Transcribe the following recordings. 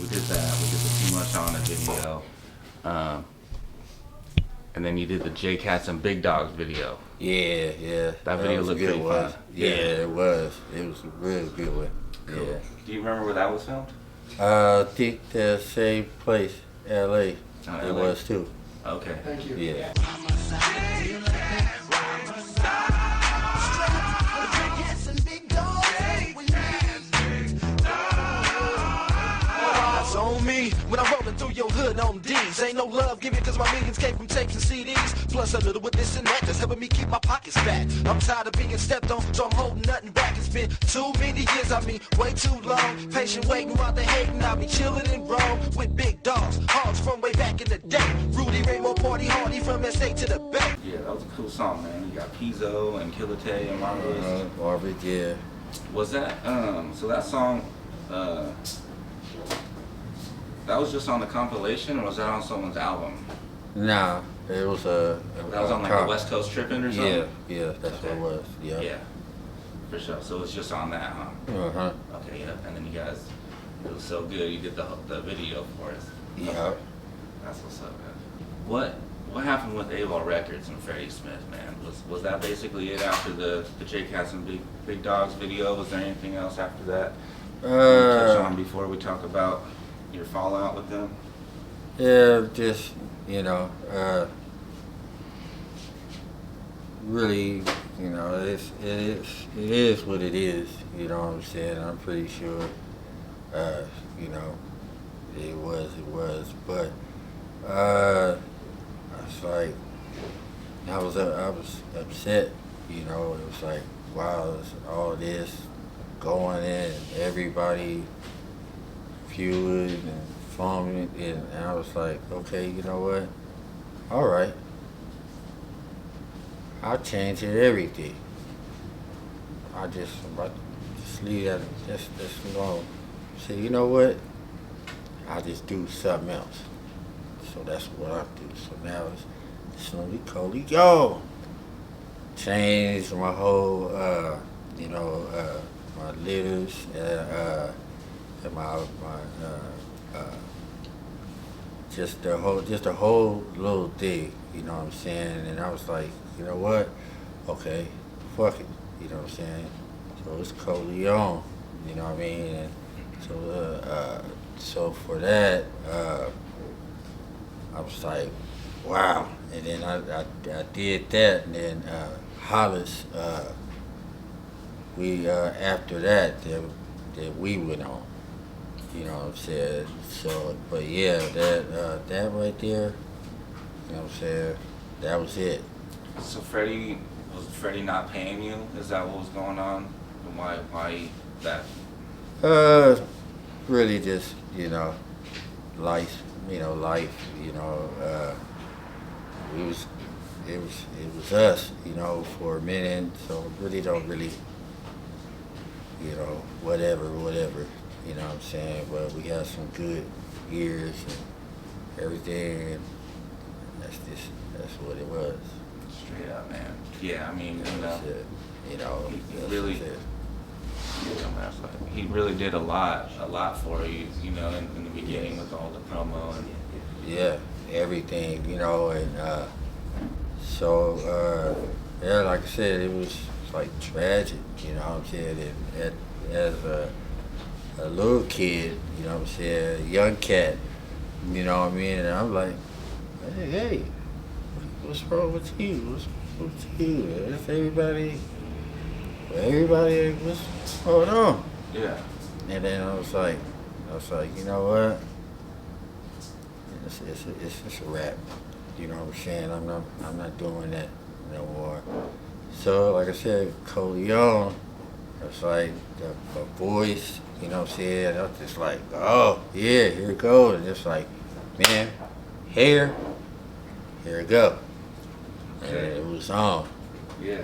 did that. We did the Too Much On It video. And then you did the J Cats and Big Dogs video. Yeah, yeah. That video looked pretty fun. Yeah, it was. It was a real good one. Cool. Yeah. Do you remember where that was filmed? I think the same place, LA. Oh, It LA. was too. Okay. Thank you. Yeah. On me when I'm rolling through your hood on D's. Ain't no love given cause my millions came from tapes and CDs. Plus a little with this and that that's helping me keep my pockets fat. I'm tired of being stepped on, so I'm holding nothing back. It's been too many years, I mean way too long. Patient waiting while they hating, I'll be chilling in Rome with big dogs, hogs from way back in the day. Rudy Rainbow Party Hardy from SA to the Bay. Yeah, that was a cool song, man. You got Pizzo and Killate and Marvelous. Marvin, yeah. Was that, so that song, that was just on the compilation, or was that on someone's album? Nah, it was That was on like the West Coast Trippin' or something? Yeah, that's what it was. Yeah. Yeah, for sure. So it's just on that, huh? Uh-huh. Okay, yeah. And then you guys, it was so good. You did the video for us. Yeah. That's what's up, man. What happened with AWOL Records and Freddie Smith, man? Was that basically it after the J Cats and Big Dogs video? Was there anything else after that? Touch on before we talk about your fallout with them? Yeah, just, really, it is what it is, you know what I'm saying? I'm pretty sure, it was, but, it's like, I was upset, it was like, wow, there's all this going in, everybody feud and foaming, and I was like, okay, you know what? All right, I'll change it, everything. I just leave that, just alone. Say, you know what? I'll just do something else. So that's what I do. So now it's slowly, COLEONE. Changed my whole, my letters, and my just the whole little thing, you know what I'm saying? And I was like, you know what? Okay, fuck it, you know what I'm saying? So it's COLEONE, you know what I mean? And so for that, I was like, wow. And then I did that, and then Hollis, we after that we went on. You know what I'm saying? So, but yeah, that right there, you know what I'm saying? That was it. So was Freddie not paying you? Is that what was going on? And why that? Really just, life, it was us, for a minute, so really don't really, whatever, you know what I'm saying? But we had some good years and everything, and that's what it was. Straight up, man. Yeah, I mean, he really did a lot for you, in the beginning with all the promo and yeah, everything, and so yeah, like I said, it was like tragic, you know what I'm saying? And as a little kid, you know what I'm saying, a young cat, you know what I mean? And I'm like, hey, what's wrong with you? What's with you? It's everybody, what's going on? yeah. And then I was like, you know what? It's a wrap. You know what I'm saying? I'm not doing that no more. So like I said, COLEONE, it's like the voice, you know what I'm saying? I was just like, oh yeah, here it goes. And just like, man, here it go. And it was on. Yeah.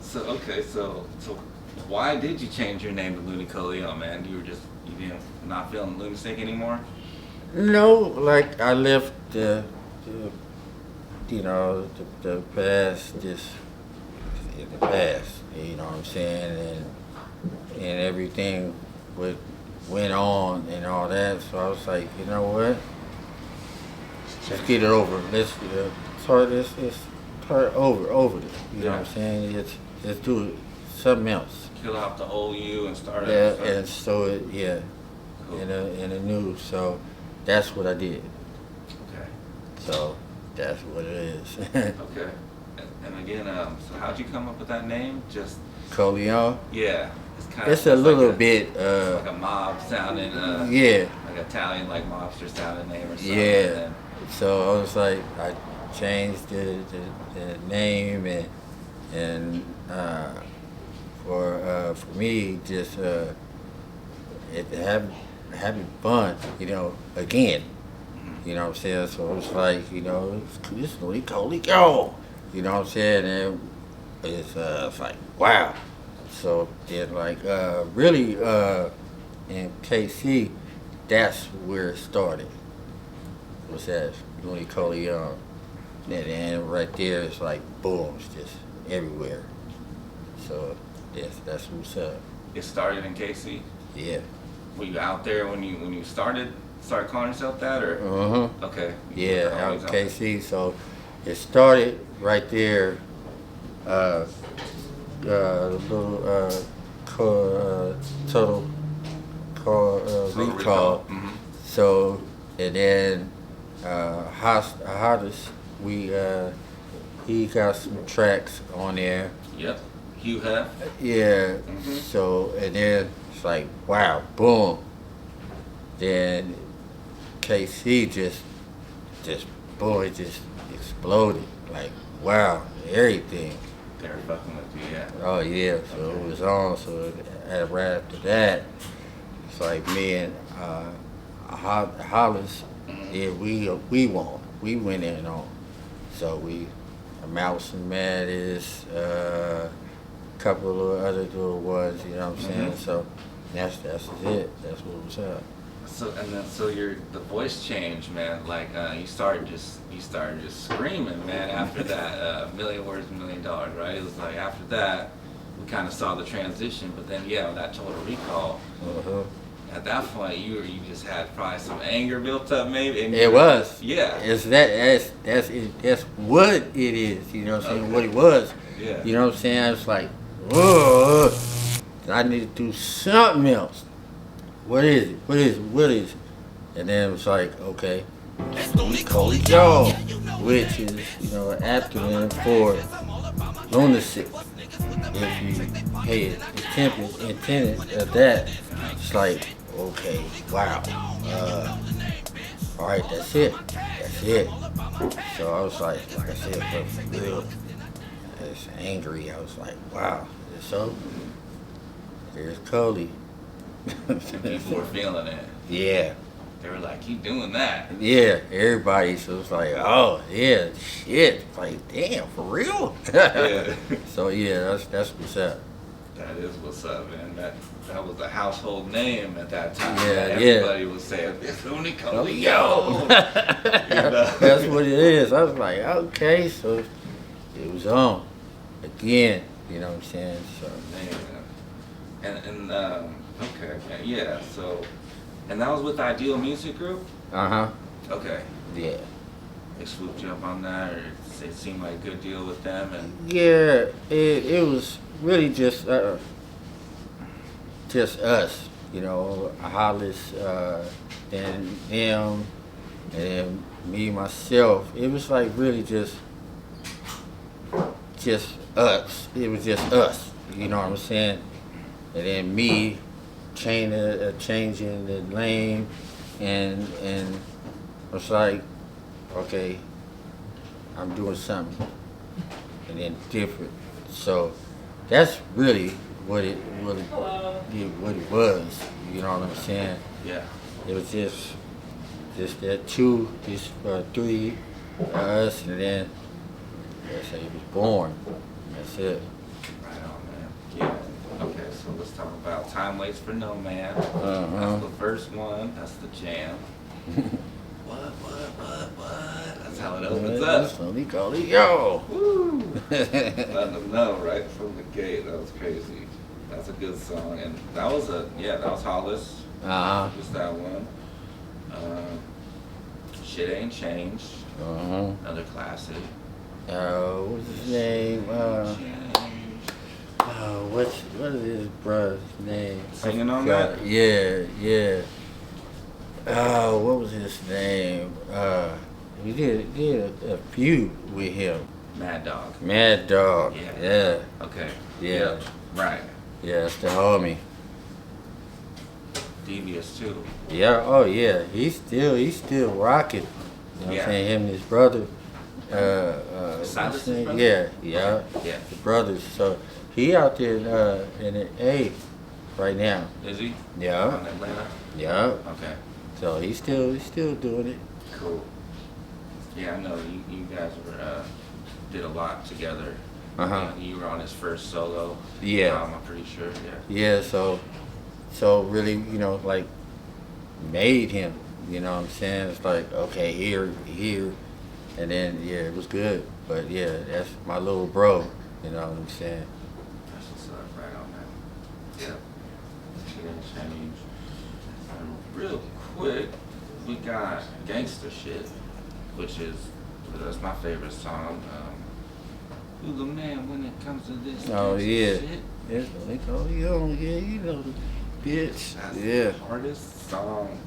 So why did you change your name to LUNI COLEONE, man? You didn't not feeling lunatic anymore? No, like I left the past just in the past, you know what I'm saying, and everything with went on and all that. So I was like, you know what? Let's get it over. Let's start over it. You know what I'm saying? Let's do it. Something else. Kill off the old you and start Yeah, over. and so it, yeah, Cool. in a new. So that's what I did. Okay. So that's what it is. Okay. And again, so how'd you come up with that name? Just Coleone. yeah. It's kind It's a little like bit. like a mob sounding. Yeah. Like Italian, like mobster sounding name or something. Yeah. And then, So I was like, I changed the name and for me just having fun, you know, again. You know what I'm saying? So it was like, you know, it's really Coleone. You know what I'm saying? And it's like, wow. So then like really in KC, that's where it started. Was that LUNI COLEONE. And then right there it's like boom, it's just everywhere. So yes, that's what's up. it started in KC. Yeah. Were you out there when you started calling yourself that, or okay? Yeah, out Always in KC. So it started right there. Little total car recall. Mm-hmm. So and then Hottest, he got some tracks on there. Yep. Hugh Hef. Yeah. Mhm. So and then it's like wow, boom. Then KC just boom, it just exploded. Like wow, everything. They're fucking with you, yeah. Oh yeah, so it was on. So right after that, it's like me and Hollis. Yeah, we won. We went in on. So we Mouse and Mattis, couple of other little ones. You know what I'm saying? Mhm. So that's it. That's what was up. So the voice change, man. Like you started just screaming, man. After that, Million Words, $1 Million, right? It was like after that, we kind of saw the transition. But then yeah, with that Total Recall. Uh-huh. At that point, you just had probably some anger built up, maybe. And It was. Yeah. It's that's it. That's what it is. You know what I'm saying? Okay. What it was. Yeah. You know what I'm saying? It's like, whoa, I need to do something else. What is it? What is it? What is it? And then it was like, okay, yo, which is, you know, an acronym for lunacy. If you pay attention of that, it's like, okay, wow. All right, that's it. That's it. So I was like I said, but for real, I was angry. I was like, wow. So here's Cody. And people were feeling it. Yeah. They were like, "You doing that?" Yeah, everybody. So it's like, oh yeah, shit. Like, damn, for real. Yeah. So yeah, that's what's up. That is what's up, man. That was a household name at that time. Yeah, Everybody was saying, "It's LUNI Oh, COLEONE." yo. You know? That's what it is. I was like, okay, so it was on again. You know what I'm saying? So And okay, yeah. So, and that was with Ideal Music Group. uh-huh. Okay. Yeah. They swooped you up on that, or it seemed like a good deal with them, and Yeah, it was really just us, you know, Hollis, and him, and then me, myself. It was like really just us. It was just us, you know what I'm saying? And then me changing the lane, and it was like, okay, I'm doing something, and then different. So that's really what it was. You know what I'm saying? yeah. It was just that three us, and then that's how he was born. That's it. Right on, man. Yeah. Okay, so let's talk about Time Waits for No Man. Uh-huh. That's the first one. That's the jam. What? That's how it opens up. So we call it yo. Woo! Letting them know right from the gate. That was crazy. That's a good song, and that was Hollis. Just that one. Shit Ain't Changed. Another classic. What's his name? What is his brother's name? Singing on that? Yeah. What was his name? He did a few with him. Mad Dog. Mad Dog. Yeah. Okay. Yeah. Yep. Right. Yeah, it's the homie. Devious too. Yeah. Oh yeah. He's still rocking. You know what I'm saying? Him and his brother. Silas's brother? Yeah. Yeah. The brothers. So he out there in the A right now. Is he? Yeah. On Atlanta? Yeah. Okay. So he's still doing it. Cool. Yeah, I know you guys were did a lot together. You were on his first solo. Yeah. I'm pretty sure. Yeah. So really, like made him. You know what I'm saying? It's like, okay, here, and then it was good. But yeah, that's my little bro. You know what I'm saying? That's what's up, right on that. Yep. Shit Ain't Changed. Real quick, we got Gangsta Shit, that's my favorite song. Who's the man when it comes to this Oh gangsta yeah. shit? Yes, they call you. Yeah, you know the bitch. That's Yeah. the hardest song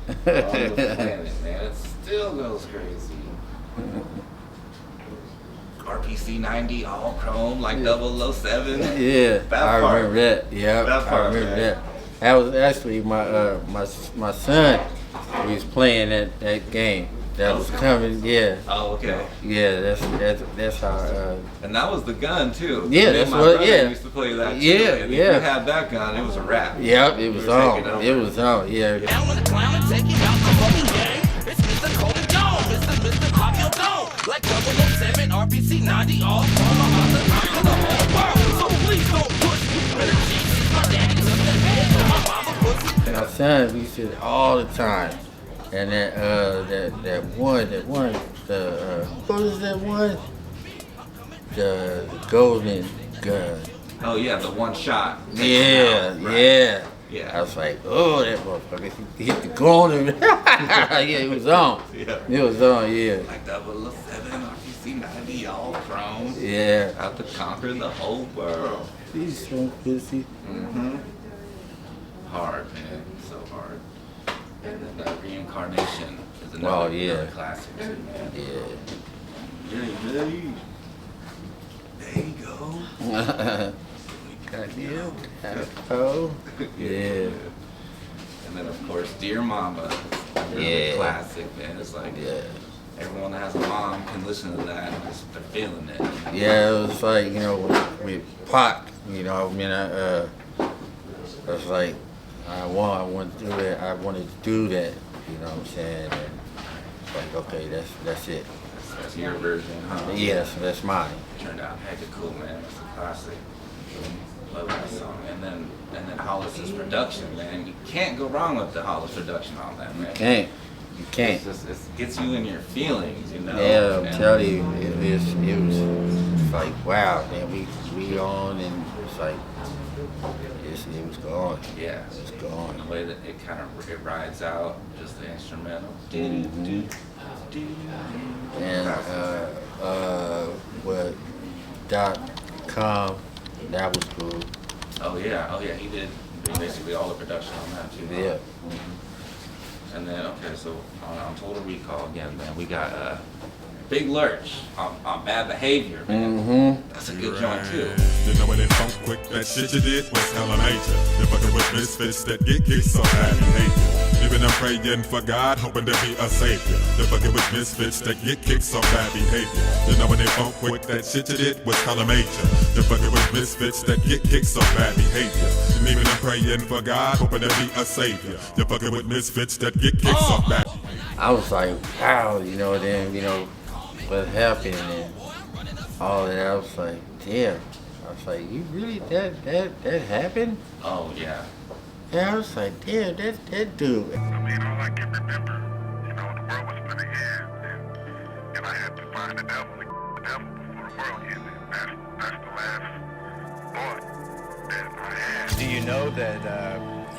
on the planet, man. It still goes crazy. RPC 90 all chrome like 007. Yeah, That I part. remember that. Yeah, That part, I remember man. that. That was actually my son. He was playing that game. That was coming. Yeah. Oh, okay. Yeah, that's how. And that was the gun too. Yeah, Me that's and my what- brother yeah. used to play that too. Yeah, And yeah. If you had that gun, it was a wrap. Yep, it was We were taking on. over. It was on. Yeah. Down with the clown and take him out the fucking game. It's Mr. COLEONE, Mr. Pop Your Dome. Like 007, RPC 90, all from about to conquer the whole world. So please don't push me. Better Jesus, my daddy took the head from my mama pussy. My son, we used to all the time. And that one, what was that one? The golden gun. Oh yeah, the one shot. Yeah, Right. yeah. Yeah. I was like, oh, that motherfucker, he hit the golden. Yeah, it was on. Yeah. It was on, yeah. Like 007, RPC 90, all chrome. Yeah. Out to conquer the whole world. He's so pussy. Hard, man. So hard. And then Reincarnation is another, Oh, yeah. another classic too, man. Yeah. Yeah. There you go. Goddamn. Oh. Yeah. And then of course, Dear Mama. Another Yeah. classic, man. It's like Yeah. everyone that has a mom can listen to that and they're feeling it. Yeah, it was like, with Pac, I was like, I wanted to do that. I wanted to do that, you know what I'm saying? And it's like, okay, that's it. That's your version, huh? Yes, that's mine. Turned out hecka cool, man. It's a classic. Love that song. And then Hollis's production, man. You can't go wrong with the Hollis production on that, man. You can't. It gets you in your feelings, you know. Yeah, I'm And- telling you, it was like, wow, man, we on, and it's like, it was gone. Yeah. It's gone. The way that it kind of it rides out, just the instrumental. And what .com, that was cool. Oh yeah, he did basically all the production on that too. Yeah. And then so on Total Recall again, man, we got Big Lurch on Bad Behavior, man. That's a good joint too. You know when it funk quick, that shit you did was hella major. You're fucking with misfits that get kicked so bad and hate you. Even I'm praying for God, hoping to be a savior. You're fucking with misfits that get kicked so bad behavior. You know when they funk quick, that shit you did was hella major. You're fucking with misfits that get kicked so bad behavior. And even I'm praying for God, hoping to be a savior. You're fucking with misfits that get kicked so bad. I was like, wow, then, what happened and all that. I was like, damn. I was like, you really, that happened? Oh yeah. Yeah, I was like, damn, that dude. I mean, all I can remember, the world was spinning hands, and I had to find the devil before the world hit me. That's the last thought that I had. Do you know that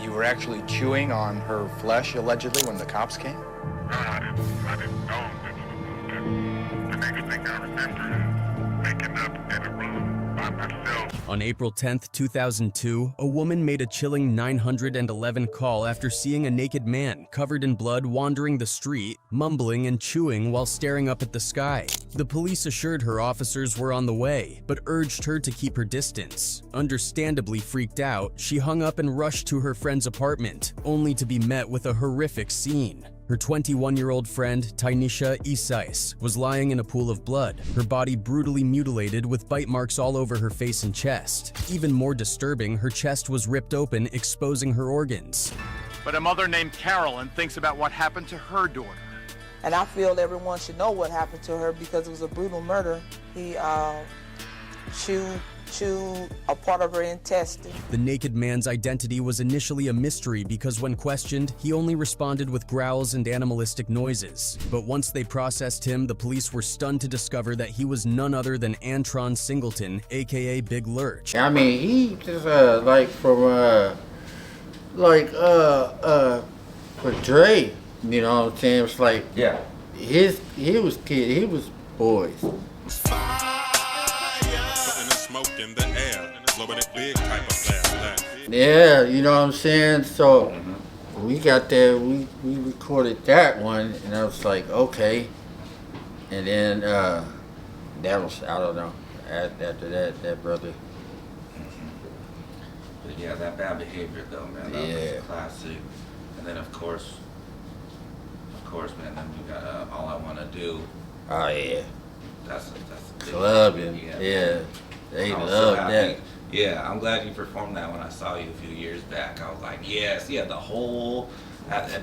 You were actually chewing on her flesh, allegedly, when the cops came? No, I didn't know that. The next thing I remember is waking up in a room by myself. On April 10, 2002, a woman made a chilling 911 call after seeing a naked man covered in blood wandering the street, mumbling and chewing while staring up at the sky. The police assured her officers were on the way, but urged her to keep her distance. Understandably freaked out, she hung up and rushed to her friend's apartment, only to be met with a horrific scene. Her 21-year-old friend, Tynisha Isais, was lying in a pool of blood, her body brutally mutilated with bite marks all over her face and chest. Even more disturbing, her chest was ripped open, exposing her organs. But a mother named Carolyn thinks about what happened to her daughter. And I feel everyone should know what happened to her because it was a brutal murder. He chewed a part of her intestine. The naked man's identity was initially a mystery because when questioned, he only responded with growls and animalistic noises. But once they processed him, the police were stunned to discover that he was none other than Antron Singleton, aka Big Lurch. I mean, he just like from for Dre, you know what I'm saying? It's like Yeah. he was boys. Putting the smoke in the air, blowing it big type of blast. Yeah, you know what I'm saying? So we got there, we recorded that one, and I was like, okay. And then that was, I don't know, after that brother. But yeah, that bad behavior though, man. That was Yeah. a classic. And then of course, man. Then we got All I Wanna Do. Oh yeah, That's a big clubbing. one. Yeah, they I was so love happy. that. Yeah, I'm glad you performed that when I saw you a few years back. I was like, yes, yeah, the whole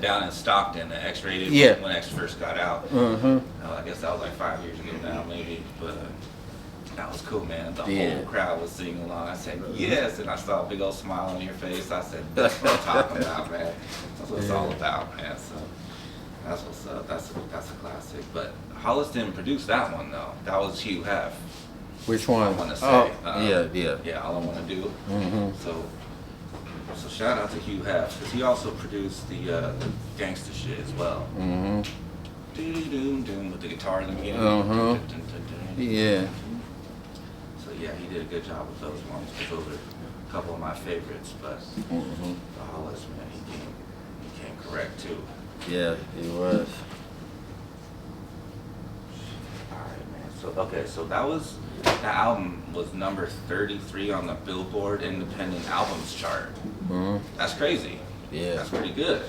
down in Stockton, the X-rated Yeah. when X first got out. Mm-hmm. I guess that was like 5 years ago now, maybe, but that was cool, man. The Yeah. whole crowd was singing along. I said, yes, and I saw a big old smile on your face. I said, that's what I'm talking about, man. That's what it's all about, man. So that's what's up. That's a classic. But Hollis didn't produce that one though. That was Hugh Hef. Which one? I wanna say, Oh, yeah. Yeah, All I Wanna Do. Mm-hmm. So shout out to Hugh Hef because he also produced the gangster shit as well. Mm-hmm. Doom with the guitar in the beginning. Uh-huh. Dun, dun, dun, dun. Yeah. So yeah, he did a good job with those ones. 'Cause those are a couple of my favorites. But Mm-hmm. the Hollis, man, he came correct too. Yeah, he was. All right, man. So that album was number 33 on the Billboard Independent Albums chart. Mm-hmm. That's crazy. Yeah. That's pretty good.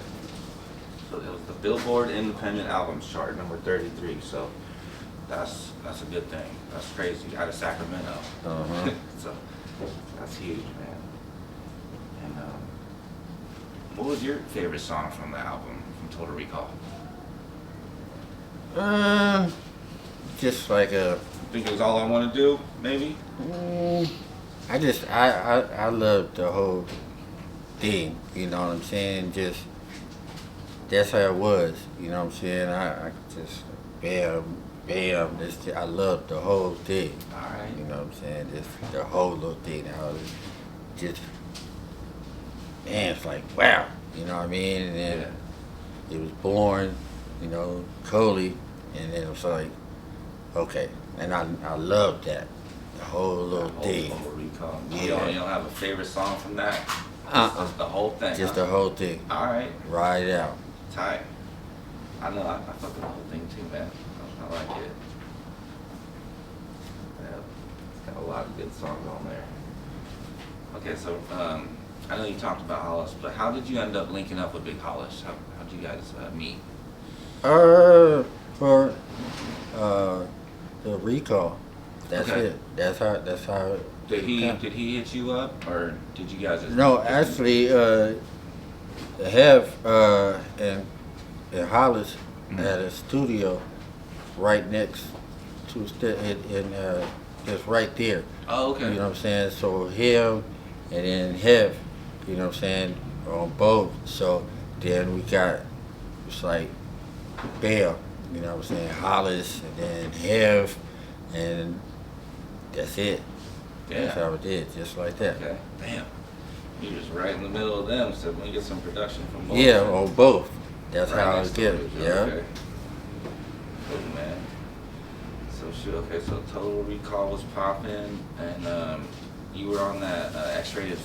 So it was the Billboard Independent Albums chart, number 33. So that's a good thing. That's crazy. Out of Sacramento. Uh-huh. So that's huge, man. And what was your favorite song from the album, from Total Recall? Just like a. I think it was All I Want to Do, maybe? I love the whole thing, you know what I'm saying? Just, that's how it was, you know what I'm saying? I just, bam, I love the whole thing. All right. You know what I'm saying? Just the whole little thing. I was just, man, it's like, wow, you know what I mean? And then it was born, you know, Coley, and then it was like, okay. And I love that, the whole little thing. Total Recall. Yeah. You don't have a favorite song from that? Just the whole thing. Just huh? the whole thing. All right. Ride it out. Tight. I know. I fuck with the whole thing too, man. I like it. Yeah, it's got a lot of good songs on there. Okay, so I know you talked about Hollis, but how did you end up linking up with Big Hollis? How'd you guys meet? For the recall. That's Okay. it. That's how. Did he hit you up, or did you guys just? No, actually, and Hollis had a studio right next to just right there. Oh, okay. You know what I'm saying? So him and then Hev, you know what I'm saying, on both. So then we got, it's like Bell, you know what I'm saying, Hollis, and then Hev, and that's it. Yeah. That's how it did, just like that. Okay. Damn. He was right in the middle of them, so we get some production from both. Yeah, on both. That's Right how next it to gets. it, Yeah. Okay. Cool, man. So shit. Okay, so Total Recall was popping, and you were on that X-Rated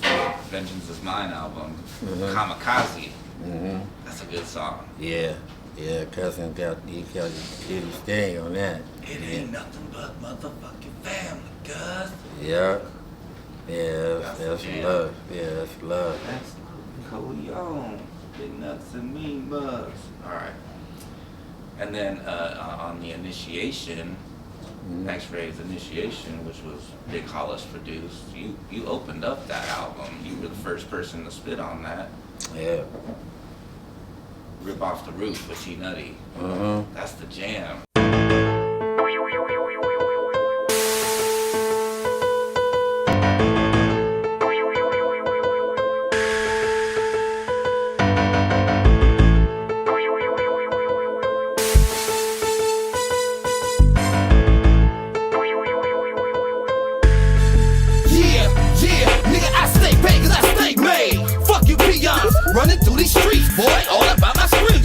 Vengeance Is Mine album, Kamikaze. Mhm. That's a good song. Yeah. Yeah. Cousin did his thing on that. It ain't nothing but motherfucking family, cuz. Yeah. Yeah. That's jam. love. Yeah. That's love. That's COLEONE. Big nuts and mean bugs. Alright. And then on the Initiation, X-Ray's Initiation, which was Big Hollis produced, you opened up that album. You were the first person to spit on that. Yeah. Rip Off the Roof with T Nutty. That's the jam. Running through these streets, boy, all about my screen.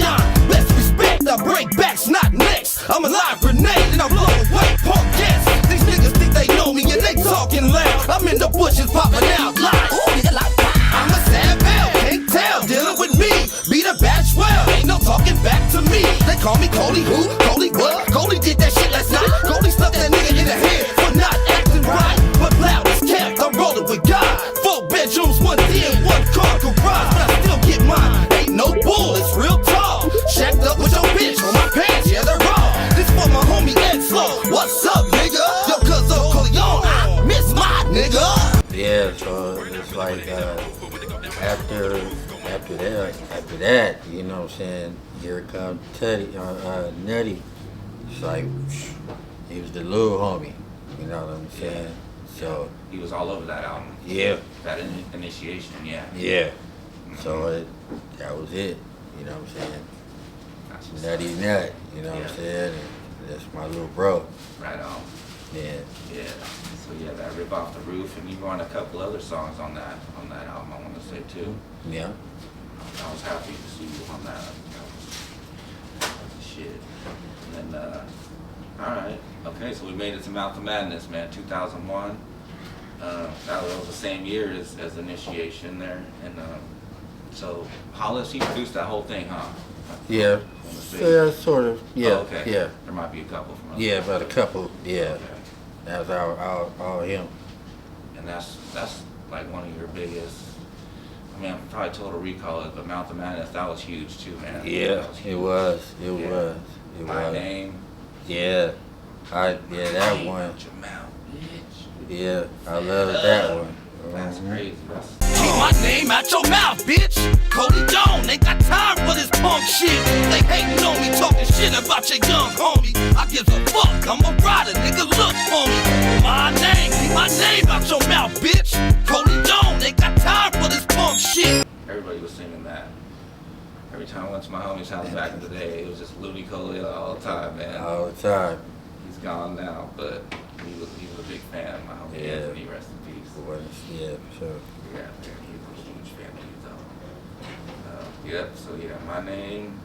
Let's respect, I break backs, not necks. I'm a live grenade and I blow away punk jets. These niggas think they know me and they talking loud. I'm in the bushes popping out live. I'm a savage, can't tell, dealing with me. Beat a batch well, ain't no talking back to me. They call me Coley who? Coley what? Coley did that shit last night. Coley stuffed that nigga in the head for not acting right. But loud as kept, I'm rolling with God. 4 bedrooms, 1 den, 1 car garage. But I still get mine, ain't no bull, it's real tall. Shacked up with your bitch on my pants, yeah, they're raw. This for my homie Ed Slow. What's up, nigga? Yo, cuz of Coleone, I miss my nigga. Yeah, so it's like after that, you know what I'm saying, here comes Nutty. It's like, he was the little homie, you know what I'm saying? So He was all over that album. yeah, That Initiation, yeah. yeah. So that was it, you know what I'm saying? That's what's Nutty up. Nut, you know what I'm saying? And that's my little bro. Right on. Yeah. Yeah. So yeah, that Rip Off the Roof, and you were on a couple other songs on that album, I want to say too. Yeah. I was happy to see you on that. That was shit. And then, alright. Okay, so we made it to Mouth of Madness, man, 2001. That was the same year as Initiation there. And so Hollis, he produced that whole thing, huh? Yeah. Yeah, sort of. Yeah. Oh, okay. Yeah. There might be a couple from us. Yeah, but a couple. Yeah. Okay. That was all him. And that's like one of your biggest. I mean, probably Total Recall it, but Mouth of Madness, that was huge too, man. Yeah, That was huge. it was. It Yeah. was. It My was. Name. Yeah. That Hey, one. out your mouth, bitch. Yeah, I love that one. That's Mhm. crazy. Keep my name out your mouth, bitch. COLEONE, ain't got time for this punk shit. They hating on me, talking shit about your young homie. I give a fuck, I'm a rider, nigga, look for me. My name, keep my name out your mouth, bitch. COLEONE, ain't got time for this punk shit. Everybody was singing that. Every time I went to my homie's house back in the day, it was just LUNI COLEONE all the time, man. All the time. He's gone now, but he was a big fan. My homie Yeah. Anthony, rest in peace. Yeah, for sure. Yeah, man, he was a huge fan of you, though. Yep, so yeah, My Name,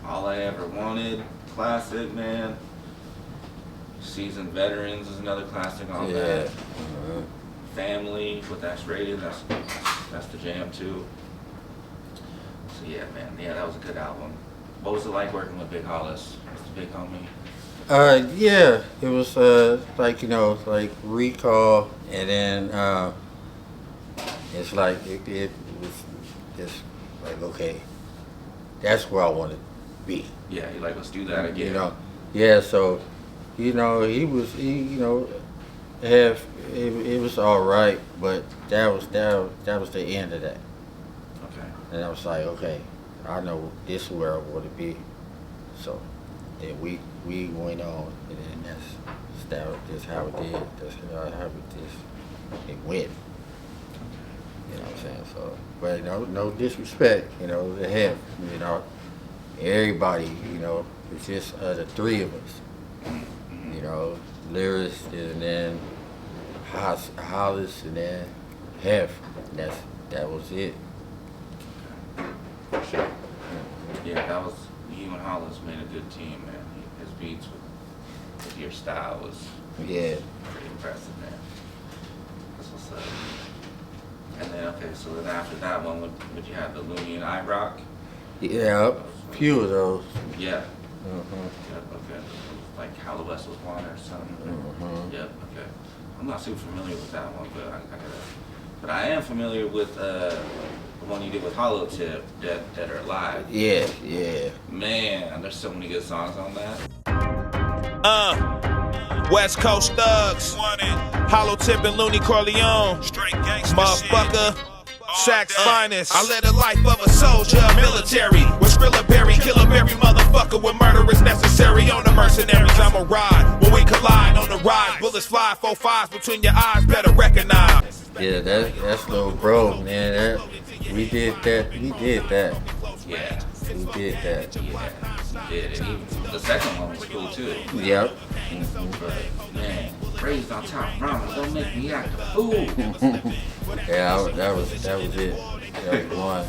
All I Ever Wanted, classic, man. Seasoned Veterans is another classic on Yeah. that. Family with X-Rated, that's the jam too. So yeah, man, yeah, that was a good album. What was it like working with Big Hollis? Was the big homie? Yeah, it was like, you know, like Recall, and then it's like it was just like, okay, that's where I want to be. Yeah, he like, let's do that again. You know, yeah. So, you know, he you know, it was all right, but that was the end of that. Okay. And I was like, okay, I know this is where I want to be. So then we went on, and then that's how it did. That's how it went. You know what I'm saying? So, but no disrespect, you know, to him, you know, everybody, you know, it's just the three of us, you know, Lyris, and then Hollis, and then Hef. That's that was it. Yeah, that was, you and Hollis made a good team, man. His beats with your style was Yeah. pretty impressive, man. That's what's up. And then, okay, so then after that one, would you have the LUNI and iRock? Yeah, a few of those. Yeah. Uh-huh. Yep, okay. Like How the West Was Won or something. Yep, okay. I'm not super familiar with that one, but I gotta. But I am familiar with the one you did with Hollow Tip, Dead or Alive. Yeah, yeah. Man, there's so many good songs on that. West Coast thugs, Hollow Tip and LUNI COLEONE, motherfucker, Shaq's finest. I led a life of a soldier, military, with Skrilla Berry, kill him every motherfucker when murder is necessary. On the mercenaries, I'ma ride. When we collide on the ride, bullets fly, 4-5s between your eyes, better recognize. Yeah, that's little bro, man. We did that. Yeah. We did that. Yeah, and even the second one was cool too. Yep. But man, raised on top ramen, don't make me act a fool. Yeah, that was it. That was one.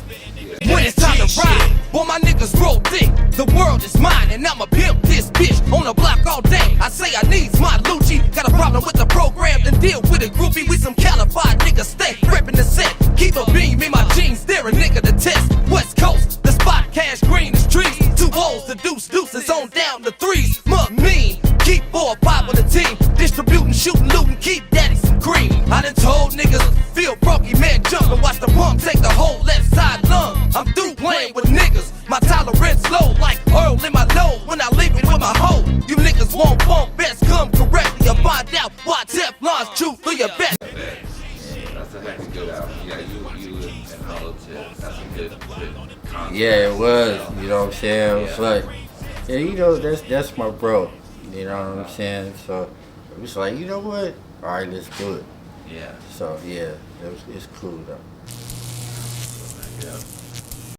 When it's time to ride, boy, my niggas roll thick. The world is mine, and I'ma pimp this bitch on the block all day. I say I needs my Lucci. Got a problem with the program, then deal with it, groupie. We some calified niggas, stay ripping the set. Keep a beam in my jeans, stare a nigga to test. West Coast, the spot, cash green is trees. 2 O's, the deuces on down the 3s. Mug mean, keep 4 or 5 on the team. Distributing, shooting, looting, keep daddy some cream. I done told niggas, feel broky, man, jump and watch the pump take the whole left side lung. I'm through playing with niggas. My tolerance low like oil in my load when I leave it with my hoe. You niggas won't bump, best come correctly or find out why Teflon's true for your best. That's a heck of a good album. Yeah, you and Hollow Tip. That's a good concept. Yeah, it was. You know what I'm saying? It was like, yeah, you know, that's my bro. You know what I'm saying? So it was like, you know what? All right, let's do it. Yeah. So yeah, it's cool though. Yeah.